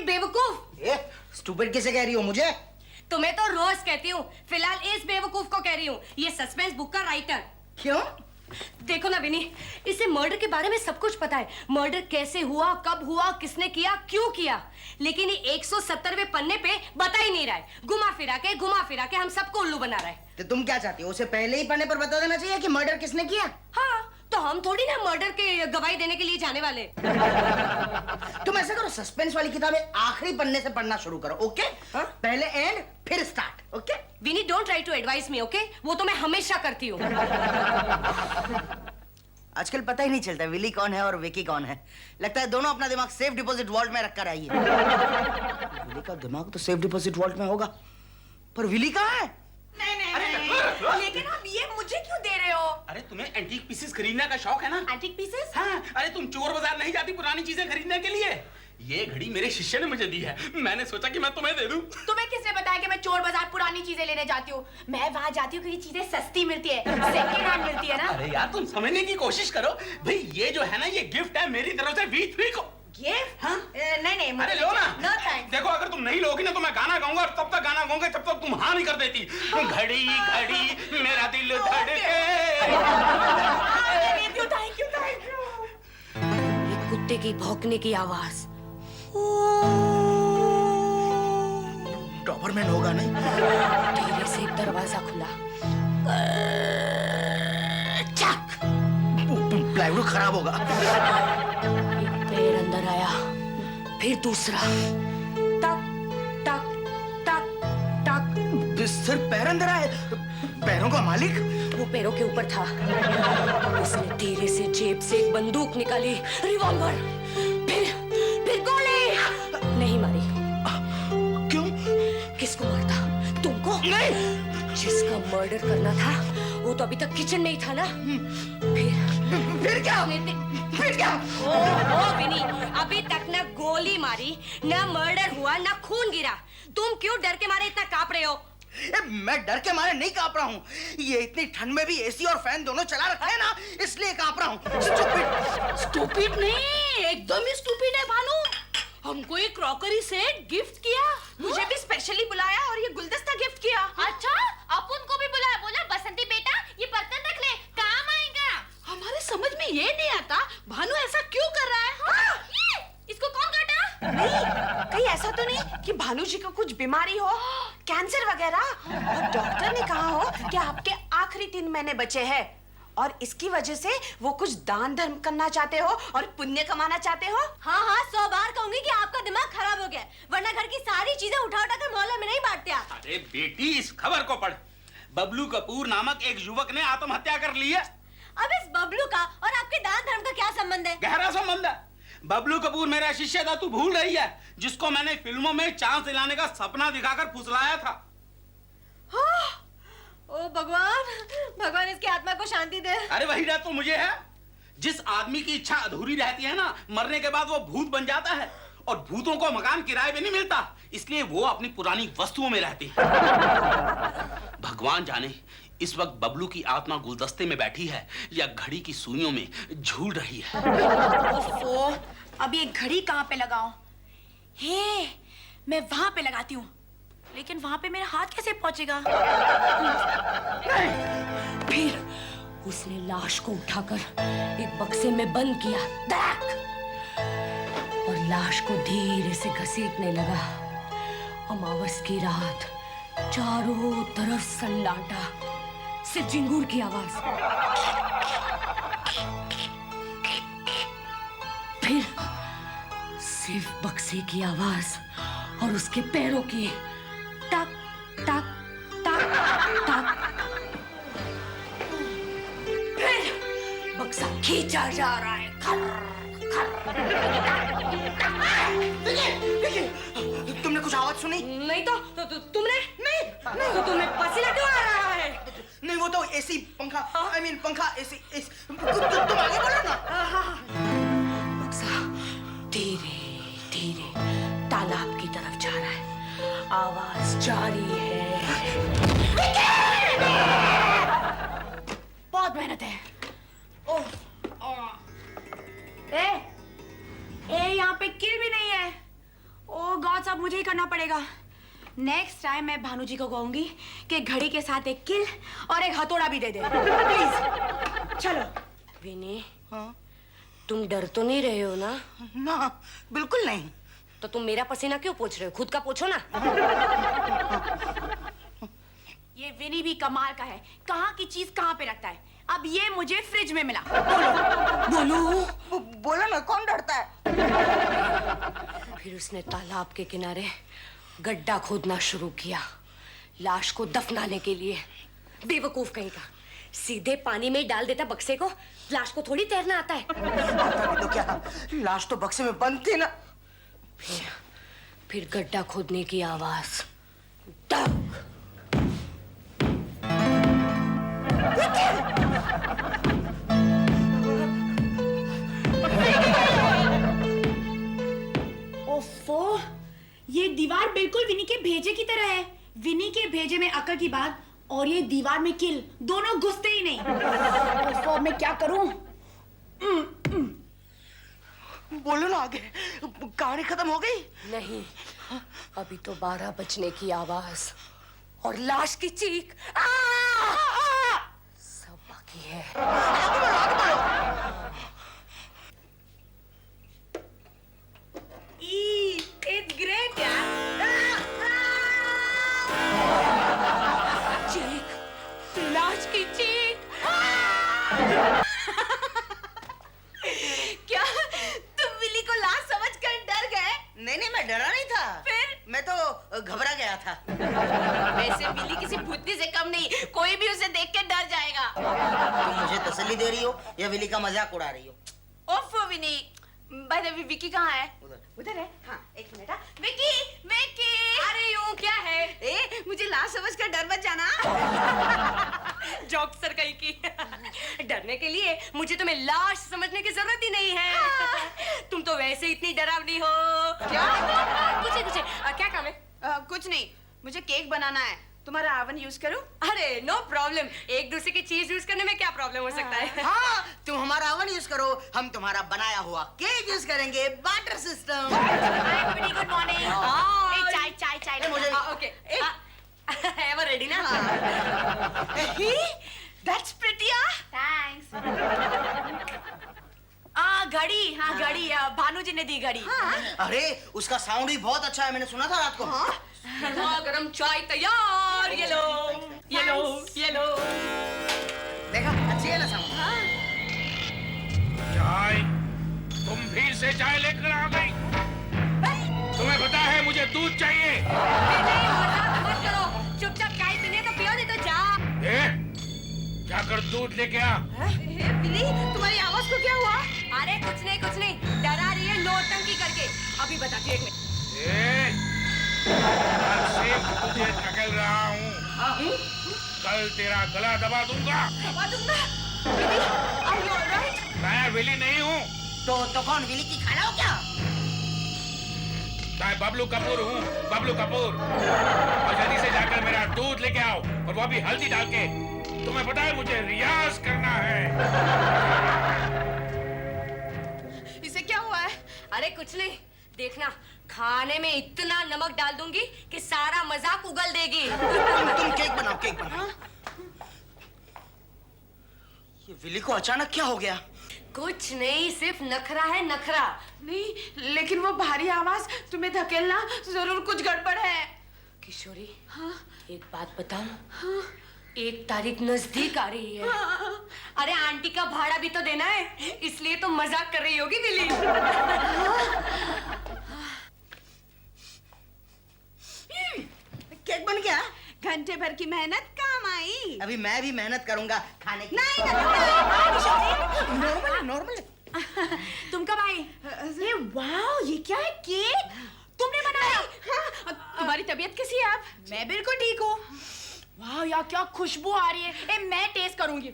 बेवकूफ। स्टूपिड किसे कह रही हो मुझे? तुम्हें तो रोज कहती हूँ, फिलहाल इस बेवकूफ को कह रही हूँ, ये सस्पेंस बुक का राइटर। क्यों? देखो ना विनी, इसे मर्डर के बारे में सब कुछ पता है। मर्डर कैसे हुआ, कब हुआ, किसने किया, क्यों किया, लेकिन ये 170वें पन्ने पे बता ही नहीं रहा है। घुमा फिरा के हम सबको उल्लू बना रहा है। तो तुम क्या चाहती हो, उसे पहले ही पन्ने पर बता देना चाहिए कि मर्डर किसने किया? हाँ, तो हम थोड़ी ना मर्डर के गवाही देने के लिए जाने वाले। तुम ऐसा करो, सस्पेंस वाली किताबें आखिरी पन्ने से पढ़ना शुरू करो, ओके? हाँ? पहले एंड फिर start, okay? Winnie, don't try to advise me, okay? वो तो मैं हमेशा करती हूँ। आजकल पता ही नहीं चलता विली कौन है और विकी कौन है। लगता है दोनों अपना दिमाग सेफ डिपॉजिट वॉल्ट में रखकर आई है। विली का दिमाग तो सेफ डिपॉजिट वॉल्ट में होगा, पर विली कहाँ है? नहीं, लेकिन आप ये मुझे क्यों दे रहे हो? अरे तुम्हें एंटीक पीसेस खरीदने का शौक है ना? Antique pieces? हाँ, अरे तुम चोर बाजार नहीं जाती पुरानी चीजें खरीदने के लिए? ये घड़ी मेरे शिष्य ने मुझे दी है, मैंने सोचा कि मैं तुम्हें दे दूं। तुम्हें किसने बताया कि मैं चोर बाजार पुरानी चीजें लेने जाती हूँ? मैं वहाँ जाती हूँ क्योंकि चीजें सस्ती मिलती है, सेकंड हैंड मिलती है ना। अरे यार तुम समझने की कोशिश करो भाई, ये जो है ना, ये गिफ्ट है मेरी तरफ से वीथी को। गिफ्ट? हाँ? नहीं, अरे लो ना। No thanks. देखो, अगर तुम नहीं लोगी ना तो मैं गाना गाऊंगा, और तब तक गाना गाऊंगा जब तक तुम हाँ नहीं कर देती। घड़ी घड़ी मेरा दिल धड़के। Thank you. एक कुत्ते की भौंकने की आवाज। डॉबरमैन होगा नहीं? धीरे से एक दरवाजा खुला। चक! प्लाईवुड खराब होगा। एक पैर अंदर आया, फिर दूसरा। टक टक टक टक। सिर्फ पैर अंदर आए? पैरों का मालिक? वो पैरों के ऊपर था। उसने धीरे से जेब से एक बंदूक निकाली, रिवॉल्वर, फिर गोली। नहीं मारी। क्यों? किसको मारता? तुमको? नहीं। जिसका मर्डर करना था वो तो अभी तक किचन में ही था ना। फिर क्या? फिर क्या? ओ विनी, अभी तक ना गोली मारी, ना मर्डर हुआ, ना खून गिरा। तुम क्यों डर के मारे इतना कांप रहे हो? मैं डर के मारे नहीं कांप रहा हूँ। ये इतनी ठंड में भी एसी और फैन दोनों चला रखा है ना, इसलिए कांप रहा हूँ। स्टूपिड नहीं, एकदम ही स्टूपिड है भानु। हमको ये क्रॉकरी सेट गिफ्ट किया, मुझे भी स्पेशली बुलाया और ये गुलदस्ता गिफ्ट किया। अच्छा, अपन को भी बुलाया, बोला बसंती बेटा ये बर्तन रख ले, काम आएगा। हमारे समझ में ये नहीं आता भानु ऐसा क्यों कर रहा है। ये, इसको कौन काटा? नहीं, कहीं ऐसा तो नहीं कि भानु जी को कुछ बीमारी हो, कैंसर वगैरह, और डॉक्टर ने कहा हो कि आपके आखिरी 3 महीने बचे हैं और इसकी वजह से वो कुछ दान धर्म करना चाहते हो और पुण्य कमाना चाहते हो। हाँ, 100 बार कहूंगी कि आपका दिमाग खराब हो गया, वरना घर की सारी चीजें उठा कर मोहल्ले में नहीं बांटते आप। अरे बेटी, इस खबर को पढ़। बबलू कपूर नामक एक युवक ने आत्महत्या कर ली है। अब इस बबलू का और आपके दान धर्म का क्या संबंध है? गहरा संबंध है। बबलू कपूर मेरा शिष्य था, तू भूल रही है, जिसको मैंने फिल्मों में चांस दिलाने का सपना दिखाकर फुसलाया था। ओ भगवान इसकी आत्मा को शांति दे। अरे वही डर तो मुझे है। जिस आदमी की इच्छा अधूरी रहती है ना, मरने के बाद वो भूत बन जाता है, और भूतों को मकान किराए पे नहीं मिलता, इसलिए वो अपनी पुरानी वस्तुओं में रहती है। भगवान जाने इस वक्त बबलू की आत्मा गुलदस्ते में बैठी है या घड़ी की सुइयों में झूल रही है। ओफो, अब ये घड़ी कहाँ पे लगाऊं? हे, मैं वहां पे लगाती हूँ, लेकिन वहां पे मेरा हाथ कैसे पहुंचेगा? फिर उसने लाश को उठाकर एक बक्से में बंद किया, और लाश को धीरे से घसीटने लगा। अमावस की रात, चारों तरफ सन्नाटा, सिर्फ झिंगूर की आवाज। फिर सिर्फ बक्से की आवाज और उसके पैरों की टक टक टक टक। फिर बक्सा खींचा जा रहा है, तुमने कुछ आवाज सुनी? नहीं तो तुमने? नहीं तो तुम्हें पसीना क्यों आ रहा है? नहीं, वो तो एसी पंखा, I mean पंखा एसी। तुम आगे बोलो ना। बक्सा धीरे धीरे तालाब की तरफ जा रहा है, आवाज जारी है। बहुत मेहनत है। ओह, यहाँ पे कील भी नहीं है। ओह साथ साथ मुझे ही करना पड़ेगा। नेक्स्ट टाइम मैं भानु जी को कहूंगी कि घड़ी के साथ एक किल और एक हथौड़ा भी दे दे प्लीज। चलो। विनी, हाँ? तुम डर तो नहीं रहे हो ना? ना, बिल्कुल नहीं। तो तुम मेरा पसीना क्यों पोंछ रहे हो? खुद का पोंछो ना। ये विनी भी कमाल का है, कहाँ की चीज कहाँ पे रखता है। अब ये मुझे फ्रिज में मिला। बोलो। बोला ना, कौन डरता है? फिर उसने तालाब के किनारे गड्ढा खोदना शुरू किया लाश को दफनाने के लिए। बेवकूफ कहीं का, सीधे पानी में ही डाल देता बक्से को। लाश को थोड़ी तैरना आता है। आता भी तो क्या, लाश तो बक्से में बंद थी ना। फिर गड्ढा खोदने की आवाज। टक। ओफो, ये दीवार बिल्कुल विनी के भेजे की तरह है। विनी के भेजे में अक्ल की बात और ये दीवार में किल, दोनों घुसते ही नहीं। ओफो, मैं क्या करूं? बोलो ना आगे, कहानी खत्म हो गई? नहीं, अभी तो 12 बजने की आवाज और लाश की चीख। सब बाकी है। It's great, यार। चीख, लाश की चीख। क्या तुम विली को लाश समझकर डर गए? नहीं, मैं डरा नहीं था। फिर? मैं तो घबरा गया था। वैसे विली किसी भूतनी से कम नहीं, कोई भी उसे देख के डर जाएगा। तुम मुझे तसल्ली दे रही हो या विली का मजाक उड़ा रही हो? ओफ विनी, बाय द वे विकी कहाँ है? उधर है। हाँ, एक मिनट। विकी, विकी। अरे यूं क्या है? ए, मुझे लाश समझकर डर मत जाना। जॉक्सर कहीं की। डरने के लिए मुझे तुम्हें लाश समझने की जरूरत ही नहीं है। तुम तो वैसे इतनी डरावनी हो। क्या? कुछ क्या काम है? कुछ नहीं, मुझे केक बनाना है। तुम्हारा ओवन यूज करूं? अरे नो प्रॉब्लम। एक दूसरे की चीज यूज करने में क्या प्रॉब्लम हो सकता है? हाँ, तुम हमारा ओवन यूज करो, हम तुम्हारा बनाया हुआ केक यूज करेंगे। Barter system. Good morning. हाँ। चाय चाय चाय। मुझे ओके, एवर रेडी ना? That's pretty, thanks. घड़ी। हाँ, घड़ी। भानु जी ने दी घड़ी। अरे उसका साउंड भी बहुत अच्छा है, मैंने सुना था रात को। हाँ, गरम चाय तैयार। ये लो, ये लो, ये लो। देखा, अच्छी है ना साउंड? चाय? तुम फिर से चाय लेकर आ गई? तुम्हें पता है मुझे दूध चाहिए। नहीं, मजाक मत करो। चुपचाप चाय पीने तो पियो, नहीं तो जा। जाकर दूध लेके आ। विली, तुम्हारी आवाज को क्या हुआ? अरे कुछ नहीं, डरा रही है नौटंकी करके। अभी बताती हूँ, एक मिनट। कल से तुझे धकेल रहा हूँ। कल तेरा गला दबा दूंगा। दबा दूंगा? Willy, are you all right? मैं विली नहीं हूँ। तो कौन, विली की खाना हो क्या? मैं बबलू कपूर हूँ, बबलू कपूर। और जल्दी से जाकर मेरा दूध लेके आओ, और वो भी हल्दी डाल के। तुम्हें पता है मुझे रियाज करना है। इसे क्या हुआ है? अरे कुछ नहीं, देखना खाने में इतना नमक डाल दूंगी कि सारा मजाक उगल देगी। तुम केक बनाओ, केक बनाओ। ये विली को अचानक क्या हो गया? कुछ नहीं, सिर्फ नखरा है, नखरा। नहीं, लेकिन वो भारी आवाज तुम्हें धकेलना, जरूर कुछ गड़बड़ है। किशोरी, हाँ? एक बात बताऊं? हाँ? 1 तारीख नजदीक आ रही है। हाँ? अरे आंटी का भाड़ा भी तो देना है, इसलिए तो मजाक कर रही होगी विली। केक बन गया? घंटे भर की मेहनत काम आई। अभी मैं भी मेहनत करूंगा खाने की। नॉर्मल। तुम कब आई? ये वाओ, ये क्या है? केक तुमने बनाया? तुम्हारी तबीयत कैसी है अब? मैं बिल्कुल ठीक हूँ। वाह यार, क्या खुशबू आ रही है। मैं टेस्ट करूंगी।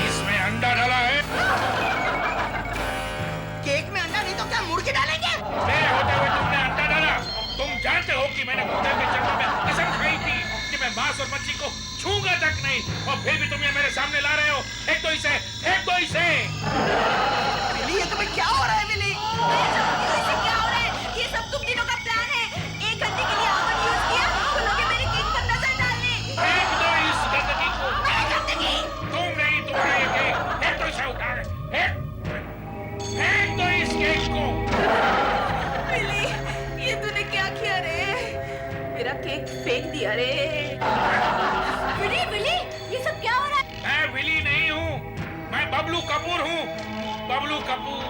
इसमें अंडा डाला है। केक में अंडा नहीं तो क्या मुर्गी डालेंगे? मेरे होते हुए तुमने अंडा डाला। तुम जानते हो कि मैंने कुत्ते के जन्म में कसम खाई थी कि मैं मांस और मच्छी को छूंगा तक नहीं, और फिर भी तुम ये मेरे सामने ला रहे हो। एक तो इसे, एक तो इसे। विली, ये तुम्हें क्या हो रहा है विली? इसे क्या हो रहा है? ये सब तुम तीनों का प्लान है। 1 घंटे के लिए ओवन यूज किया तो लोगे मेरे केक पर नजर डालने। फेंक दो इस गंदगी को। मैं गंदगी? तुम नहीं, तुम्हारा ये केक। फेंक दो इसे, उठा फेंक दो इस केक को। विली, ये तूने क्या किया रे? मेरा केक फेंक दिया रे। विली, विली, ये सब क्या हो रहा है? मैं विली नहीं हूँ, मैं बबलू कपूर हूँ। बबलू कपूर।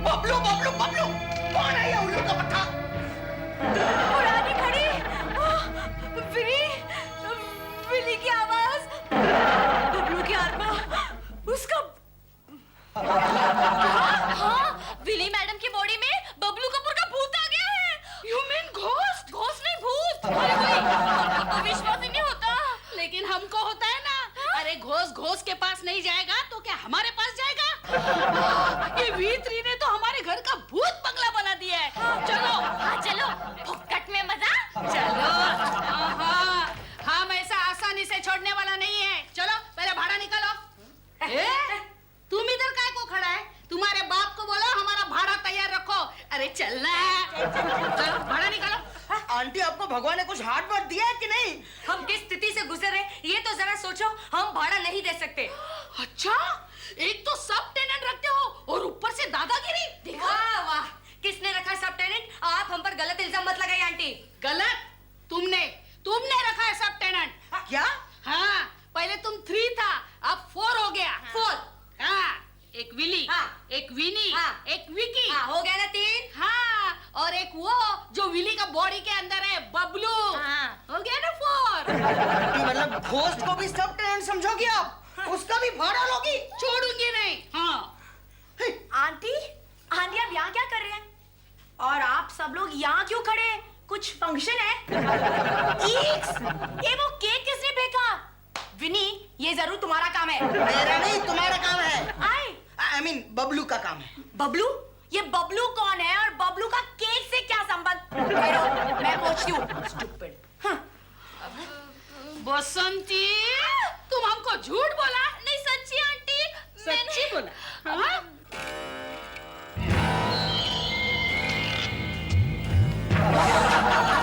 बबलू बबलू बबलू, कौन है ये उल्लू का पट्टा? पुरानी घड़ी। विली, विली की आवाज, बबलू की आत्मा, उसका। हाँ, विली मैडम की बॉडी में बबलू कपूर का भूत आ गया है। You mean ghost? घोस्ट नहीं, भूत। अरे भाई, हमको तो विश्वास ही नहीं होता। लेकिन हमको होता है ना। अरे घोष के पास नहीं जाएगा तो क्या हमारे पास जाएगा? ये V3 ने तो हमारे घर का भूत बंगला बना दिया है। चलो। हाँ चलो, फुक्कट में मजा। चलो। हम ऐसा आसानी से छोड़ने वाला नहीं है। चलो पहले भाड़ा निकालो। तुम इधर काय को खड़ा है? तुम्हारे बाप को बोलो हमारा भाड़ा तैयार रखो। अरे चलना है। चलो भाड़ा निकालो। आंटी, आपको भगवान ने कुछ हाथ वाट दिया है कि नहीं? हम किस स्थिति से गुजर रहे ये तो जरा सोचो। हम भाड़ा नहीं दे सकते। अच्छा, एक तो सब टेनेंट रखते हो और ऊपर से दादागिरी। वाह वाह, किसने रखा सब टेनेंट? आप हम पर गलत इल्जाम मत लगाइए आंटी। गलत? तुमने रखा है सब टेनेंट। क्या? हाँ, पहले तुम 3 था, अब 4 हो गया। 4। हाँ, एक विली, हाँ। एक विनी, हाँ। एक विकी। हाँ, हो गया ना 3। हाँ, और एक वो जो विली का बॉडी के अंदर है, बबलू। हाँ। हो गया ना 4। आंटी, मतलब घोस्ट को भी सब टेनेंट समझोगी आप? उसका भी भाड़ा लोगी? छोड़ूंगी नहीं। हाँ। आंटी, आंटी आप यहाँ क्या कर रहे हैं? और आप सब लोग यहाँ क्यों खड़े हैं? कुछ फंक्शन है? ईक्स! ये वो केक किसने फेंका? विनी, ये जरूर तुम्हारा काम है। मेरा नहीं, तुम्हारा काम है। आई I mean, बबलू का काम है। बबलू? ये बबलू कौन है और बबलू का केक से क्या संबंध? ठहरो, मैं पूछती हूँ। Stupid. बसंती, तुम हमको झूठ बोला? नहीं सच्ची आंटी, सच्ची बोला? हाँ?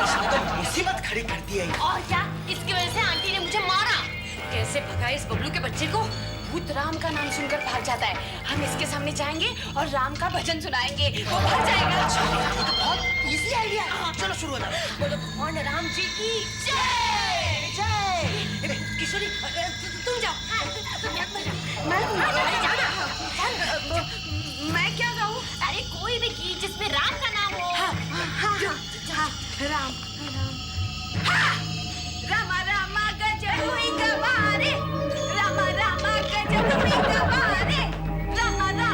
इसने तो मुसीबत खड़ी कर दी है। और क्या, इसकी वजह से आंटी ने मुझे मारा। कैसे भगाए इस बबलू के बच्चे को? भूत राम का नाम सुनकर भाग जाता है। हम इसके सामने जाएंगे और राम का भजन सुनाएंगे, वो भाग जाएगा। ये तो बहुत इजी आइडिया है। चलो शुरू हो जाए। बोलो भगवान राम जी की जय जय। किशोरी, तुम जाओ। मैं क्या गाऊं? अरे कोई भी गीत जिसमें राम का नाम हो। राम रामा रामा गजरुई गवारे, रामा रामा गजरुई गवारे, रामा रामा।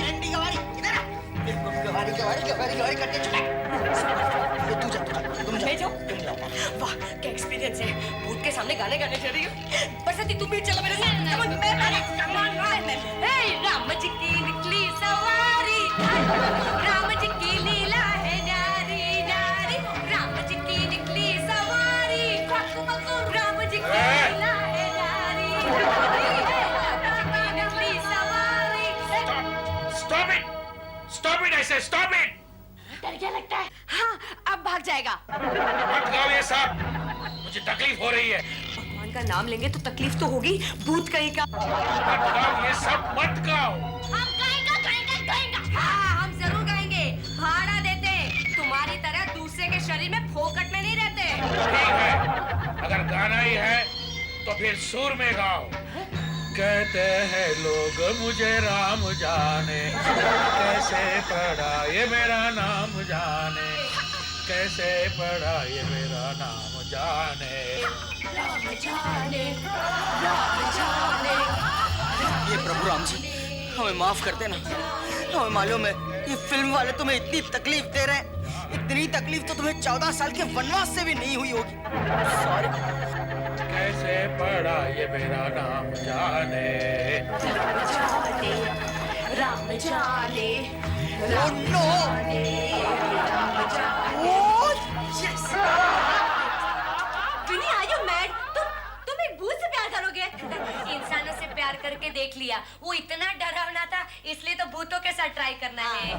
एंडी गवारी, इधर आ। गवारी गवारी गवारी गवारी करके चला। तू जा, तुम जाओ। तुम जाओ। वाह क्या एक्सपीरियंस है। भूत के सामने गाने गाने चल रही हो। बसंती तुम भी चलो मेरे साथ। राम जी की निकली सवारी, राम जी की लीला है न्यारी न्यारी, राम जी की निकली सवारी, राम जी की लीला है न्यारी न्यारी, राम जी की निकली सवारी। Stop it! I say stop it! डर क्या लगता है? हाँ, अब भाग जाएगा। मत गाओ ये सब, मुझे तकलीफ हो रही है। भगवान का नाम लेंगे तो तकलीफ तो होगी। भूत कहीं का। मत गाओ ये सब, मत गाओ। हम गाएंगे। हाँ, हम जरूर गाएंगे। भाड़ा देते। तुम्हारी तरह दूसरे के शरीर में फोकट में नहीं रहते। ठीक है, अगर गाना ही है तो फिर सुर में गाओ। कहते हैं लोग मुझे राम जाने, कैसे पढ़ा ये मेरा नाम जाने, कैसे पढ़ा ये मेरा नाम जाने। राम जाने, राम जाने। ये प्रभु राम जी, हमें माफ कर देना। हमें मालूम है ये फिल्म वाले तुम्हें इतनी तकलीफ दे रहे हैं। इतनी तकलीफ तो तुम्हें 14 साल के वनवास से भी नहीं हुई होगी। सॉरी। कैसे पढ़ा ये मेरा नाम जाने। राम जाने, Oh no! Oh लिया। वो इतना डरावना था, इसलिए तो भूतों के साथ ट्राई करना है।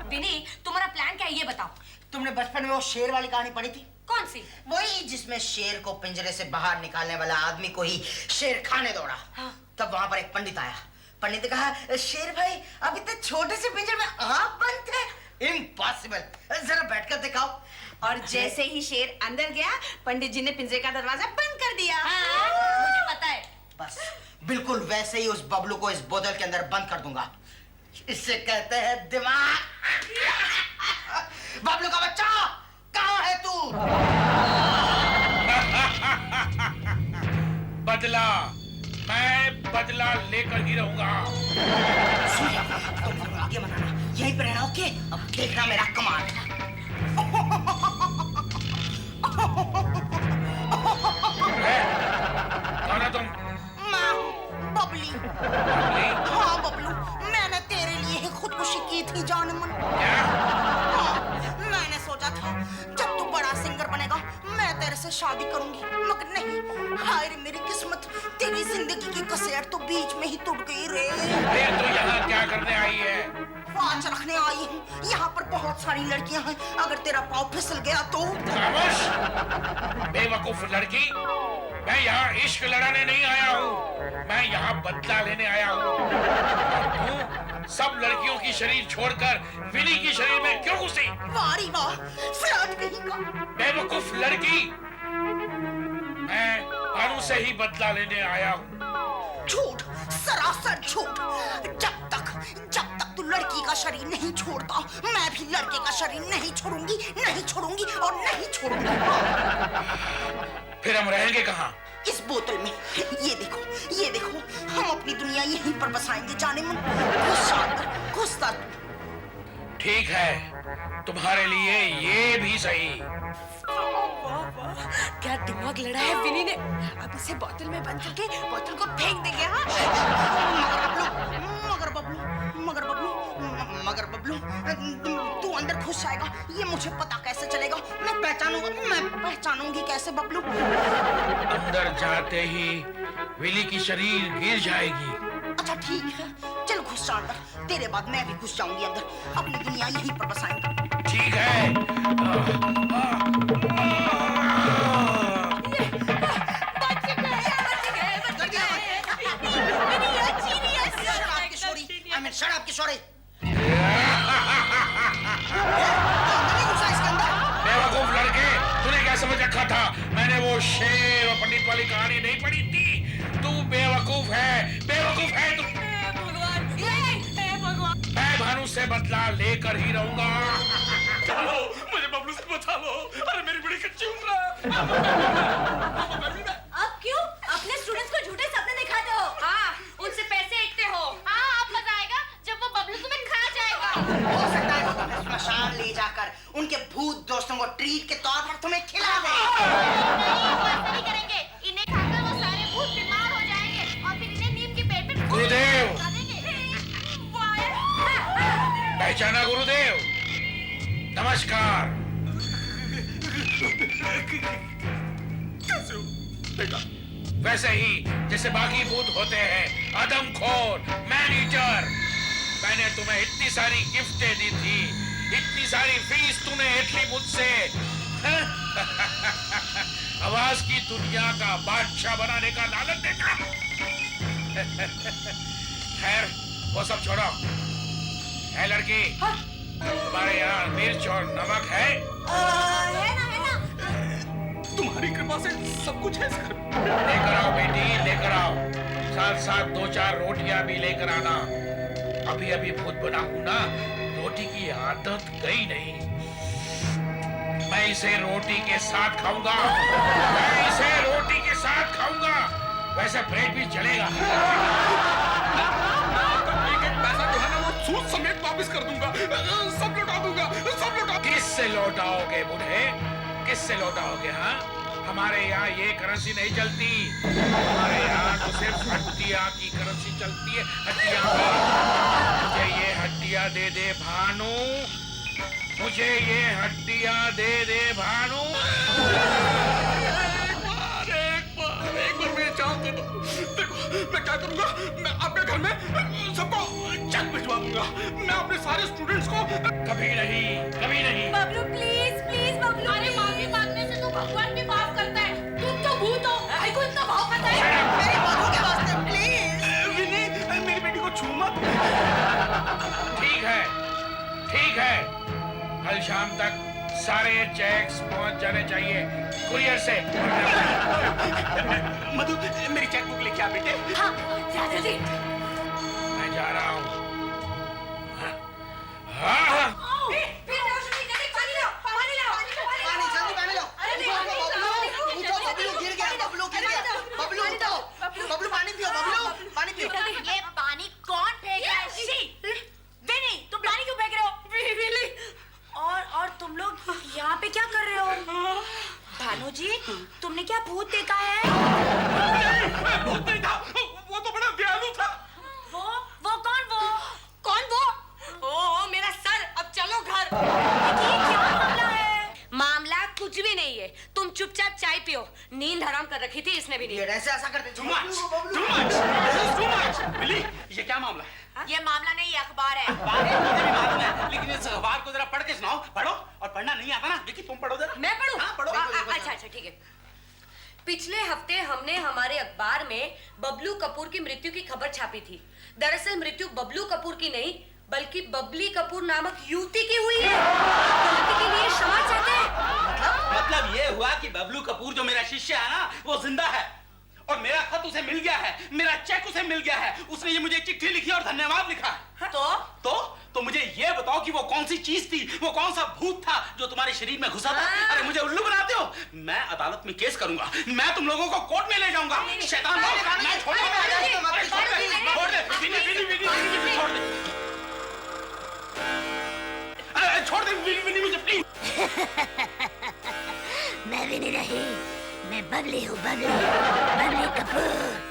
विनी, तुम्हारा प्लान क्या है ये बताओ। तुमने बचपन में वो शेर वाली कहानी पढ़ी थी? कौन सी? वही जिसमें शेर को पिंजरे से बाहर निकालने वाला आदमी को ही शेर खाने दौड़ा। तब वहां पर एक पंडित आया। पंडित ने कहा, शेर भाई अब इतने छोटे से पिंजरे में आप बंद थे? इम्पॉसिबल, जरा बैठकर दिखाओ। और जैसे ही शेर अंदर गया, पंडित जी ने पिंजरे का दरवाजा बंद कर दिया। मुझे पता है। बस बिल्कुल वैसे ही उस बबलू को इस बोतल के अंदर बंद कर दूंगा। इससे कहते हैं दिमाग। बबलू का बच्चा, कहाँ है तू? बदला, मैं बदला लेकर ही रहूंगा। तुम आगे बनाना, यहीं पर रहना, ओके? अब देखना मेरा कमाल। कौन है तुम? मैं हूँ बबली। बबली? हाँ बबलू, मैंने तेरे लिए ही खुदकुशी की थी जान मन। क्या? हाँ, मैंने सोचा था जब तू बड़ा सिंगर बनेगा मैं तेरे से शादी करूंगी, मगर नहीं। हाय रे मेरी किस्मत, तेरी जिंदगी की कसेर तो बीच में ही टूट गई रे। फिर तू यहाँ क्या करने आई है? वाच रखने आई हूँ। यहाँ पर बहुत सारी लड़कियाँ हैं, अगर तेरा पाँव फिसल गया तो। खामोश, बेवकूफ लड़की। मैं यहाँ इश्क लड़ाने नहीं आया हूँ, मैं यहाँ बदला लेने आया हूँ। और तू सब लड़कियों की शरीर छोड़कर विनी की शरीर में क्यों घुसी? वारी वाह, फ्लर्ट कहीं का। बेवकूफ लड़की, मैं भानु से ही बदला लेने आया हूँ। झूठ, सरासर झूठ। जब तक तू लड़की का शरीर नहीं छोड़ता, मैं भी लड़के का शरीर नहीं छोड़ूंगी, नहीं छोड़ूंगी और नहीं छोड़ूंगी। फिर हम रहेंगे कहाँ? इस बोतल में। ये देखो, ये देखो, हम अपनी दुनिया यहीं पर बसाएंगे जाने मन। घुसता। ठीक है, तुम्हारे लिए ये भी सही। क्या दिमाग लड़ा है विनी ने। अब इसे बोतल में बंद करके बोतल को फेंक देंगे। हाँ, मगर बबलू, तू अंदर घुस जाएगा, ये मुझे पता कैसे चलेगा? मैं पहचानूंगी कैसे बबलू? अंदर जाते ही विली की शरीर गिर जाएगी। अच्छा ठीक है, चल घुस जा अंदर, तेरे बाद मैं भी घुस जाऊंगी अंदर, अपनी दुनिया यहीं पर बसाएंगे। ठीक है। शराब की शोरी। बेवकूफ लड़के, तूने क्या समझ रखा था? मैंने वो शेर और पंडित वाली कहानी नहीं पढ़ी थी। तू बेवकूफ है, बेवकूफ है तू। मैं भानु से बदला लेकर ही रहूंगा। चलो, मुझे बबलू से बचा लो। अरे मेरी बड़ी कच्ची उम्र है। अब क्यों अपने स्टूडेंट्स को झूठे सपने दिखाते हो? हाँ, उनसे पैसे ऐंठते हो। हाँ, अब मजा आएगा जब वो बबलू तुम्हें खा जाएगा। हो सकता है वो तुम्हें स्मशान ले जाकर उनके भूत दोस्तों को ट्रीट के तौर पर तुम्हें खिला दे। नहीं करेंगे, इन्हें खाकर वो सारे भूत बीमार हो जाएंगे और फिर इन्हें नीम के पेड़ पे गुरुदेव, खा देंगे। पहचाना गुरुदेव? नमस्कार। कैसे हो बेटा? वैसे ही जैसे बाकी भूत होते हैं, आदमखोर, मैन ईटर। मैंने तुम्हें इतनी सारी गिफ्टें दी थी, इतनी सारी फीस तूने हेठ ली मुझसे। आवाज की दुनिया का बादशाह बनाने का लालच देखा। खैर वो सब छोड़ो। है लड़की, तुम्हारे यहाँ मिर्च और नमक है? है ना। तुम्हारी कृपा से सब कुछ है सर। लेकर आओ बेटी, लेकर आओ। साथ साथ 2-4 रोटियां भी लेकर आना। अभी अभी भूत बना हूं ना, रोटी की आदत गई नहीं। मैं इसे रोटी के साथ खाऊंगा, मैं इसे रोटी के साथ खाऊंगा। वैसे ब्रेड भी चलेगा। एक पैसा जो है ना वो सूद समेत वापस कर दूंगा। सब लौटा दूंगा, सब लौटा। किससे लौटाओगे बूढ़े, किससे लौटाओगे? हाँ, हमारे यहाँ ये करेंसी नहीं चलती। हमारे यहाँ तो सिर्फ हड्डियाँ की करेंसी चलती है, हड्डियाँ। मुझे ये हड्डियाँ दे दे भानु, मुझे ये हड्डियाँ दे दे भानु। एक बार मेरी जान दे दो। देखो मैं क्या करूंगा, मैं अपने घर में सबको चेक भिजवा दूंगा, मैं अपने सारे स्टूडेंट्स को। कभी नहीं, कभी नहीं। Bablu please please Bablu. अरे माफी मांगने से तो भगवान भी माफ करता है। तुम तो भूत हो, भाई को इतना भाव करता है। मेरी बातों के वास्ते प्लीज। विनी, मेरी बेटी को छू मत। ठीक है, ठीक है। कल शाम तक सारे चेक्स पहुंच जाने चाहिए कुरियर से। मधु, मेरी चेकबुक लेके आ बेटे। हाँ जा जल्दी। मैं जा रहा हूँ। हाँ। फिर रोशनी जल्दी पानी लाओ, पानी लाओ, पानी जल्दी पानी लो। उठो, बबलू गिर गया, बबलू गिर गया। बबलू उठो, बबलू पानी पियो, बबलू पानी पियो। ये पानी कौन फेंक रहा है? शी! विनी, तुम पानी क्यों फेंक रहे हो? और तुम लोग यहाँ पे क्या कर रहे हो? भानु जी, तुमने क्या भूत देखा है? भूत नहीं था, वो तो बड़ा दयालु था। वो कौन वो? ओ मेरा सर, अब चलो घर। ये क्या मामला है? मामला कुछ भी नहीं है, तुम चुपचाप चाय पियो। नींद हराम कर रखी थी इसने भी नहीं। ये ऐसे ऐसा करते Too much, too much, this is too much. बिली, ये क्या मामला है? ये मामला नहीं, ये अखबार है। बात मुझे भी मालूम है, लेकिन इस अखबार को जरा पढ़ के सुनाओ। पढ़ो, और पढ़ना नहीं आता ना, विकी तुम पढ़ो जरा। मैं पढ़ूं? हाँ, पढ़ो। अच्छा ठीक है। पिछले हफ्ते हमने हमारे अखबार में बबलू कपूर की मृत्यु की खबर छापी थी। दरअसल मृत्यु बबलू कपूर की नहीं, बल्कि बबली कपूर नामक युवती की हुई है। गलती के लिए क्षमा चाहते हैं। मतलब ये हुआ कि बबलू कपूर जो मेरा शिष्य है ना, वो जिंदा है, और मेरा खत उसे मिल गया है, मेरा चेक उसे मिल गया है। उसने ये मुझे चिट्ठी लिखी और धन्यवाद लिखा है। तो मुझे ये बताओ कि वो कौन सी चीज थी, वो कौन सा भूत था जो तुम्हारे शरीर में घुसा था? अरे मुझे उल्लू बनाते हो। मैं अदालत में केस करूंगा, मैं तुम लोगों को कोर्ट में ले जाऊंगा। शैतान लोग, मैं छोड़ दे, विनी, छोड़ दे। अरे छोड़ दे विनी, मुझे प्लीज। मैं विनी नहीं, मैं बबली हूँ, बबली कपूर।